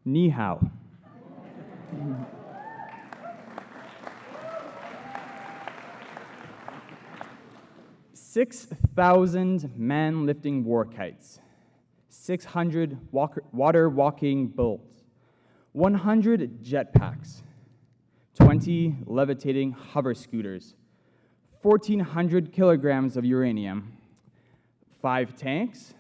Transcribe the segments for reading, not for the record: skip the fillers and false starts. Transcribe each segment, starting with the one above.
Ni hao. 6,000 man-lifting war kites, 600 water-walking bulls, 100 jetpacks, 20 levitating hover scooters, 1,400 kilograms of uranium, 5 tanks,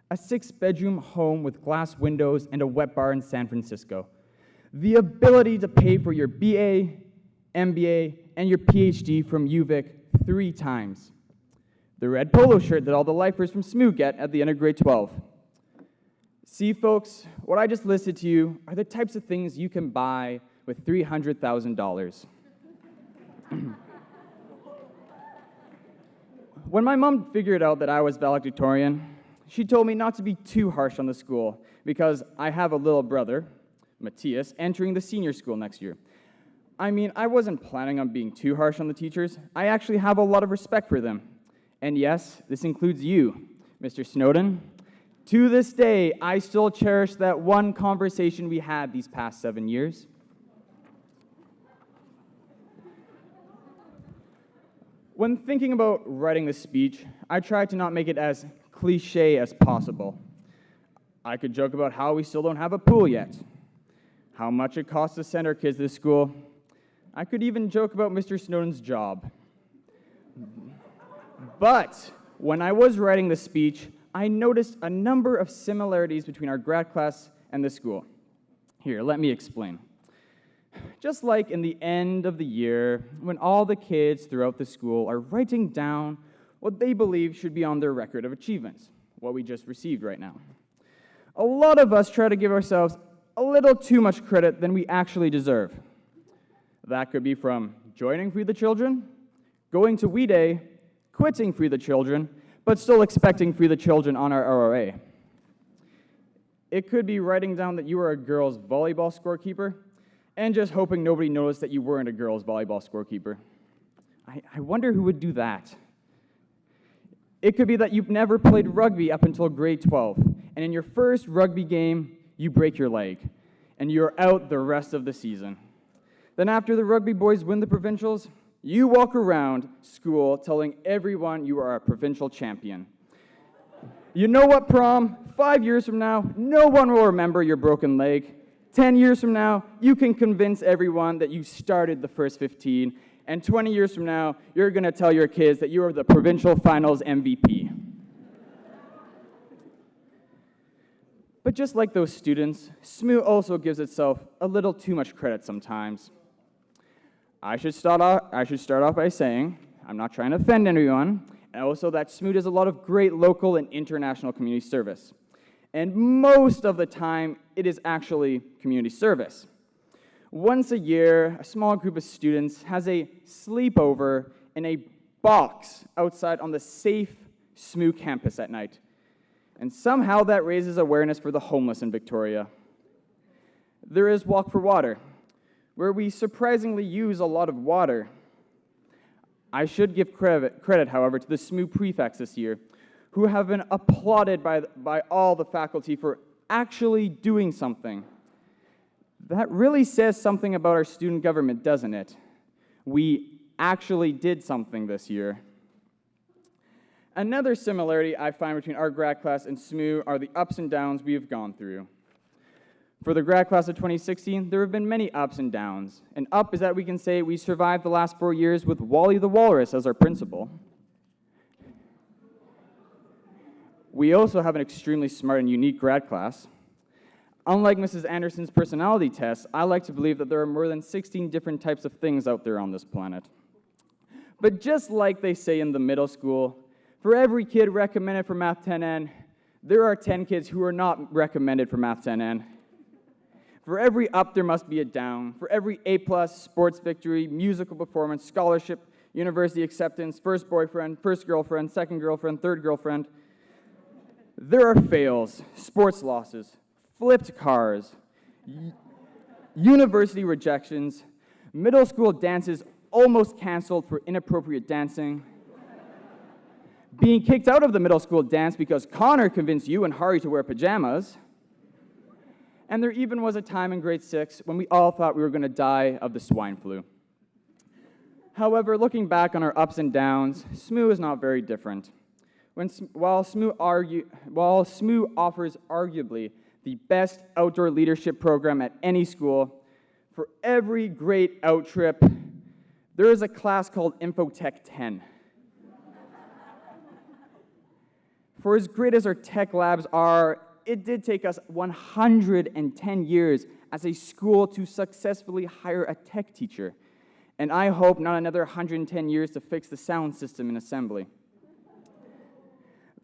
a 6-bedroom home with glass windows and a wet bar in San Francisco, the ability to pay for your BA, MBA, and your PhD from UVic 3 times, the red polo shirt that all the lifers from SMU get at the end of grade 12. See, folks, what I just listed to you are the types of things you can buy with $300,000. When my mom figured out that I was valedictorian, she told me not to be too harsh on the school because I have a little brother, Matthias, entering the senior school next year. I mean, I wasn't planning on being too harsh on the teachers. I actually have a lot of respect for them. And yes, this includes you, Mr. Snowden. To this day, I still cherish that one conversation we had these past 7 years. When thinking about writing this speech, I tried to not make it as cliche as possible. I could joke about how we still don't have a pool yet, how much it costs to send our kids to this school. I could even joke about Mr. Snowden's job. But when I was writing this speech, I noticed a number of similarities between our grad class and the school. Here, let me explain. Just like in the end of the year, when all the kids throughout the school are writing down what they believe should be on their record of achievements, what we just received right now. A lot of us try to give ourselves a little too much credit than we actually deserve. That could be from joining Free the Children, going to We Day, quitting Free the Children, but still expecting Free the Children on our RRA. It could be writing down that you were a girls' volleyball scorekeeper and just hoping nobody noticed that you weren't a girls' volleyball scorekeeper. I wonder who would do that. It could be that you've never played rugby up until grade 12, and in your first rugby game, you break your leg, and you're out the rest of the season. Then after the rugby boys win the provincials, you walk around school telling everyone you are a provincial champion. You know what, prom? 5 years from now, no one will remember your broken leg. 10 years from now, you can convince everyone that you started the first 15. And 20 years from now, you're going to tell your kids that you are the provincial finals MVP. But just like those students, SMU also gives itself a little too much credit sometimes. I should start off by saying, I'm not trying to offend anyone, and also that SMU does a lot of great local and international community service. And most of the time, it is actually community service. Once a year, a small group of students has a sleepover in a box outside on the safe SMU campus at night. And somehow that raises awareness for the homeless in Victoria. There is Walk for Water, where we surprisingly use a lot of water. I should give credit, however, to the SMU prefects this year, who have been applauded by all the faculty for actually doing something. That really says something about our student government, doesn't it? We actually did something this year. Another similarity I find between our grad class and SMU are the ups and downs we have gone through. For the grad class of 2016, there have been many ups and downs. An up is that we can say we survived the last 4 years with Wally the Walrus as our principal. We also have an extremely smart and unique grad class. Unlike Mrs. Anderson's personality test, I like to believe that there are more than 16 different types of things out there on this planet. But just like they say in the middle school, for every kid recommended for Math 10N, there are 10 kids who are not recommended for Math 10N. For every up, there must be a down. For every A+, sports victory, musical performance, scholarship, university acceptance, first boyfriend, first girlfriend, second girlfriend, third girlfriend, there are fails, sports losses, flipped cars, university rejections, middle school dances almost canceled for inappropriate dancing, being kicked out of the middle school dance because Connor convinced you and Hari to wear pajamas, And there even was a time in grade 6 when we all thought we were going to die of the swine flu. However, looking back on our ups and downs, SMU is not very different. While SMU offers arguably the best outdoor leadership program at any school, for every great out trip, there is a class called Infotech 10. For as great as our tech labs are, it did take us 110 years as a school to successfully hire a tech teacher, and I hope not another 110 years to fix the sound system in assembly.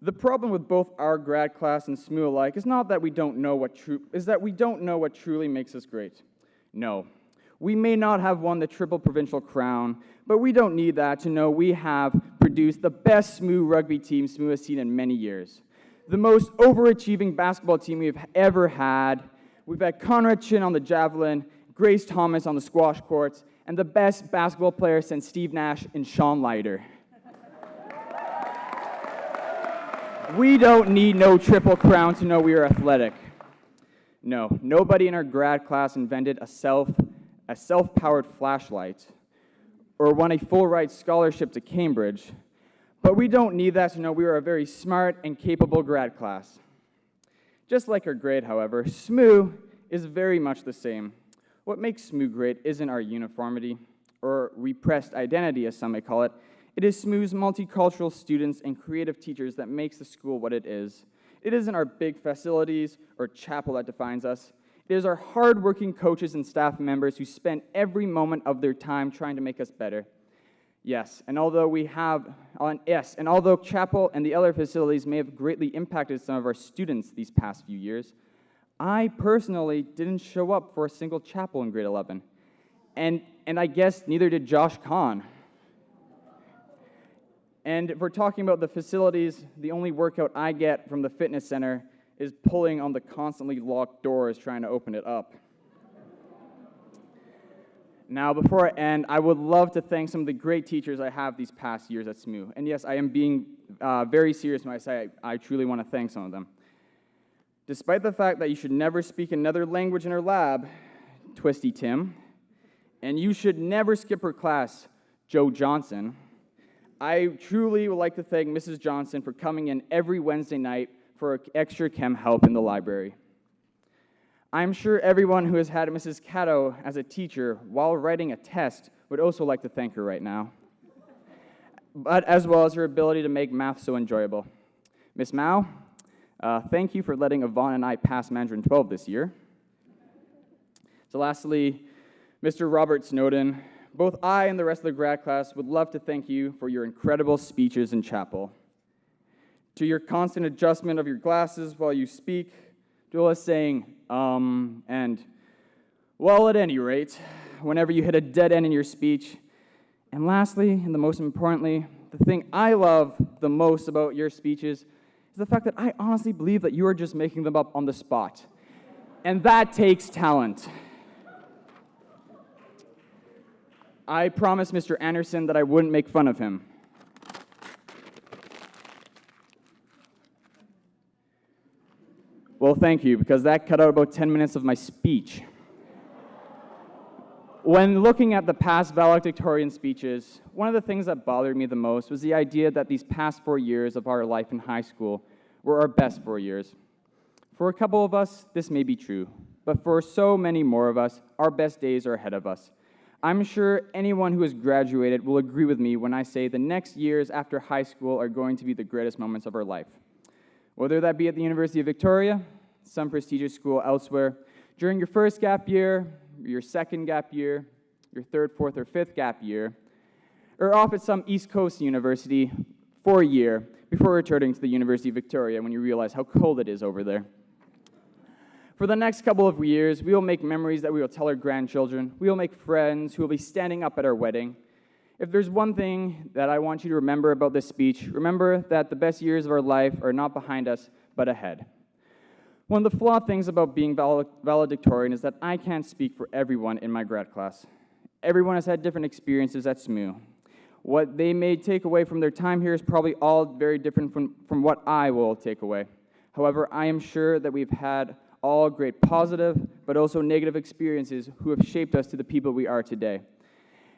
The problem with both our grad class and SMU alike is not that we don't know what truly makes us great. No, we may not have won the triple provincial crown, but we don't need that to know we have produced the best SMU rugby team SMU has seen in many years. The most overachieving basketball team we've ever had. We've had Conrad Chin on the javelin, Grace Thomas on the squash courts, and the best basketball player since Steve Nash and Sean Leiter. We don't need no triple crown to know we are athletic. No, nobody in our grad class invented a self-powered flashlight or won a full-ride scholarship to Cambridge, but we don't need that to know we are a very smart and capable grad class. Just like our grade, however, SMU is very much the same. What makes SMU great isn't our uniformity, or repressed identity, as some may call it. It is SMU's multicultural students and creative teachers that makes the school what it is. It isn't our big facilities or chapel that defines us. It is our hardworking coaches and staff members who spend every moment of their time trying to make us better. And although chapel and the other facilities may have greatly impacted some of our students these past few years, I personally didn't show up for a single chapel in grade 11. And I guess neither did Josh Kahn. And if we're talking about the facilities, the only workout I get from the fitness center is pulling on the constantly locked doors trying to open it up. Now, before I end, I would love to thank some of the great teachers I have these past years at SMU. And yes, I am being very serious when I say I truly want to thank some of them. Despite the fact that you should never speak another language in her lab, Twisty Tim, and you should never skip her class, Joe Johnson, I truly would like to thank Mrs. Johnson for coming in every Wednesday night for extra chem help in the library. I'm sure everyone who has had Mrs. Cato as a teacher while writing a test would also like to thank her right now, but as well as her ability to make math so enjoyable. Miss Mao, thank you for letting Yvonne and I pass Mandarin 12 this year. So lastly, Mr. Robert Snowden, both I and the rest of the grad class would love to thank you for your incredible speeches in chapel. To your constant adjustment of your glasses while you speak, to us saying, and, well, at any rate, whenever you hit a dead end in your speech. And lastly, and the most importantly, the thing I love the most about your speeches is the fact that I honestly believe that you are just making them up on the spot. And that takes talent. I promised Mr. Anderson that I wouldn't make fun of him. Well, thank you, because that cut out about 10 minutes of my speech. When looking at the past valedictorian speeches, one of the things that bothered me the most was the idea that these past 4 years of our life in high school were our best 4 years. For a couple of us, this may be true, but for so many more of us, our best days are ahead of us. I'm sure anyone who has graduated will agree with me when I say the next years after high school are going to be the greatest moments of our life. Whether that be at the University of Victoria, some prestigious school elsewhere, during your first gap year, your second gap year, your third, fourth, or fifth gap year, or off at some East Coast university for a year before returning to the University of Victoria when you realize how cold it is over there. For the next couple of years, we will make memories that we will tell our grandchildren. We will make friends who will be standing up at our wedding. If there's one thing that I want you to remember about this speech, remember that the best years of our life are not behind us, but ahead. One of the flawed things about being valedictorian is that I can't speak for everyone in my grad class. Everyone has had different experiences at SMU. What they may take away from their time here is probably all very different from what I will take away. However, I am sure that we've had all great positive, but also negative experiences who have shaped us to the people we are today.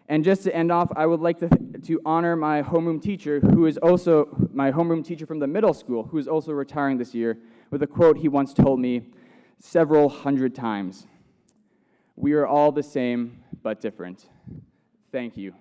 And just to end off, I would like to honor my homeroom teacher, who is also my homeroom teacher from the middle school, who is also retiring this year, with a quote he once told me several hundred times. "We are all the same, but different." Thank you.